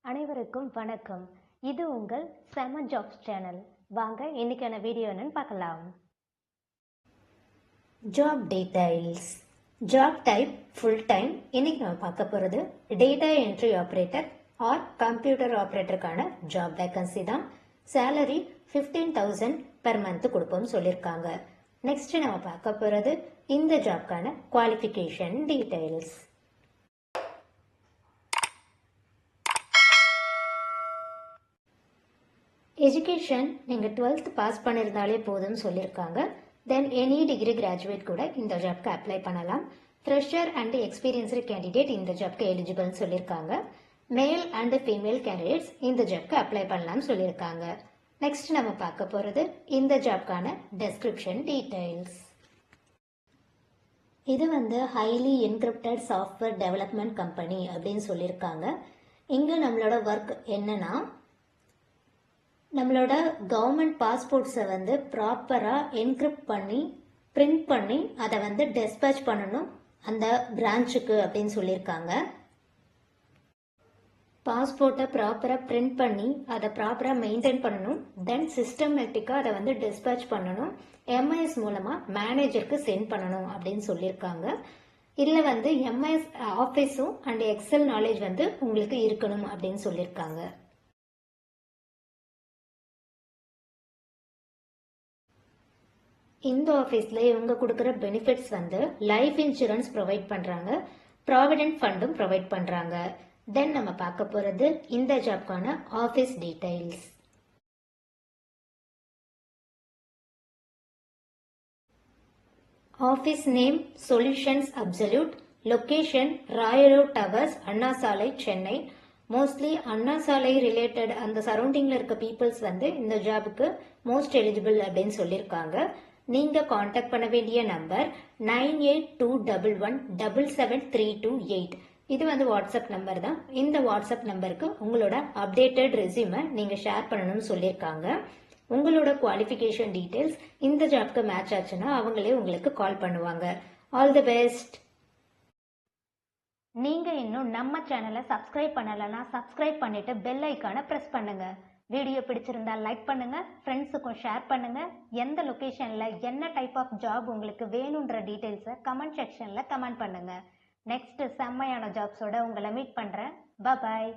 அனைவருக்கும் வணக்கம். இது உங்கள் செம ஜாப்ஸ் சேனல். வாங்க இன்னைக்கான வீடியோ என்னன்னு பார்க்கலாம். Job details. Job type full time. இன்னைக்கு நம்ம பார்க்க போகிறது data entry operator or computer ஆப்ரேட்டருக்கான ஜாப் வேகன்சி தான். சேலரி 15,000 பெர் மந்த் கொடுப்போம்னு சொல்லியிருக்காங்க. நெக்ஸ்ட் நம்ம பார்க்க போகிறது இந்த ஜாப்க்கான குவாலிஃபிகேஷன் டீடைல்ஸ். எஜுகேஷன் நீங்கள் 12th பாஸ் பண்ணியிருந்தாலே போதும்னு சொல்லியிருக்காங்க. தென் எனி டிகிரி கிராஜுவேட் கூட இந்த ஜாப்க்கு அப்ளை பண்ணலாம். ஃப்ரெஷர் அண்ட் எக்ஸ்பீரியன்ஸ்டு கேண்டிடேட் இந்த ஜாப்க்கு எலிஜிபிள்னு சொல்லியிருக்காங்க. மேல் அண்ட் ஃபீமேல் கேண்டிடேட்ஸ் இந்த ஜாப்க்கு அப்ளை பண்ணலாம்னு சொல்லியிருக்காங்க. நெக்ஸ்ட் நம்ம பார்க்க போகிறது இந்த ஜாப்க்கான டெஸ்கிரிப்ஷன் டீடைல்ஸ். இது highly encrypted software development company அப்படின்னு சொல்லியிருக்காங்க. இங்கே நம்மளோட ஒர்க் என்னன்னா, நம்மளோட கவர்மெண்ட் பாஸ்போர்ட்ஸை ப்ராப்பராக என்கிரிப்ட் பண்ணி பிரிண்ட் பண்ணி அதை டெஸ்பேச் பண்ணணும் அந்த பிரான்ச்சுக்கு அப்படின்னு சொல்லியிருக்காங்க. பாஸ்போர்ட்டை ப்ராப்பராக பிரிண்ட் பண்ணி அதை ப்ராப்பராக மெயின்டைன் பண்ணணும். தென் சிஸ்டமேட்டிக்காக அதை டெஸ்பேச் பண்ணணும். எம்ஐஎஸ் மூலமாக மேனேஜருக்கு சென்ட் பண்ணணும் அப்படின்னு சொல்லியிருக்காங்க. இதில் எம்ஐஎஸ் ஆஃபீஸும் அண்ட் எக்ஸல் நாலேஜ் உங்களுக்கு இருக்கணும் அப்படின்னு சொல்லியிருக்காங்க. இந்த ஆஃபீஸில் இவங்க கொடுக்குற பெனிஃபிட்ஸ் லைஃப் இன்சூரன்ஸ் ப்ரொவைட் பண்ணுறாங்க, ப்ராவிடென்ட் ஃபண்டும் ப்ரொவைட் பண்ணுறாங்க. தென் நம்ம பார்க்க போகிறது இந்த ஜாப்க்கான office details. Office name solutions absolute. Location royal road towers, Anna Salai, Chennai. Mostly அண்ணா சாலை ரிலேட்டட் அந்த சரௌண்டிங்கில் இருக்க பீப்புள்ஸ் இந்த ஜாபுக்கு மோஸ்ட் எலிஜிபிள் அப்படின்னு சொல்லியிருக்காங்க. நீங்கள் காண்டாக்ட் பண்ண வேண்டிய நம்பர் 9821177328. இது வாட்ஸ்அப் நம்பர் தான். இந்த வாட்ஸ்அப் நம்பருக்கு உங்களோட அப்டேட்டட் ரெஸ்யூமை நீங்கள் ஷேர் பண்ணணும்னு சொல்லியிருக்காங்க. உங்களோட குவாலிஃபிகேஷன் டீட்டெயில்ஸ் இந்த ஜாப்க்கு மேட்ச் ஆச்சுன்னா அவங்களே உங்களுக்கு கால் பண்ணுவாங்க. All the best. நீங்கள் இன்னும் நம்ம சேனலை சப்ஸ்கிரைப் பண்ணலைன்னா சப்ஸ்கிரைப் பண்ணிட்டு பெல் ஐக்கானை ப்ரெஸ் பண்ணுங்க. வீடியோ பிடிச்சிருந்தா லைக் பண்ணுங்க, ஃப்ரெண்ட்ஸுக்கும் ஷேர் பண்ணுங்க. எந்த லொக்கேஷனில் என்ன டைப் ஆஃப் ஜாப் உங்களுக்கு வேணுன்ற டீட்டெயில்ஸை கமெண்ட் செக்ஷனில் கமெண்ட் பண்ணுங்க. நெக்ஸ்ட் செம்மையான ஜாப்ஸோட உங்களை மீட் பண்ணுறேன். பாய்.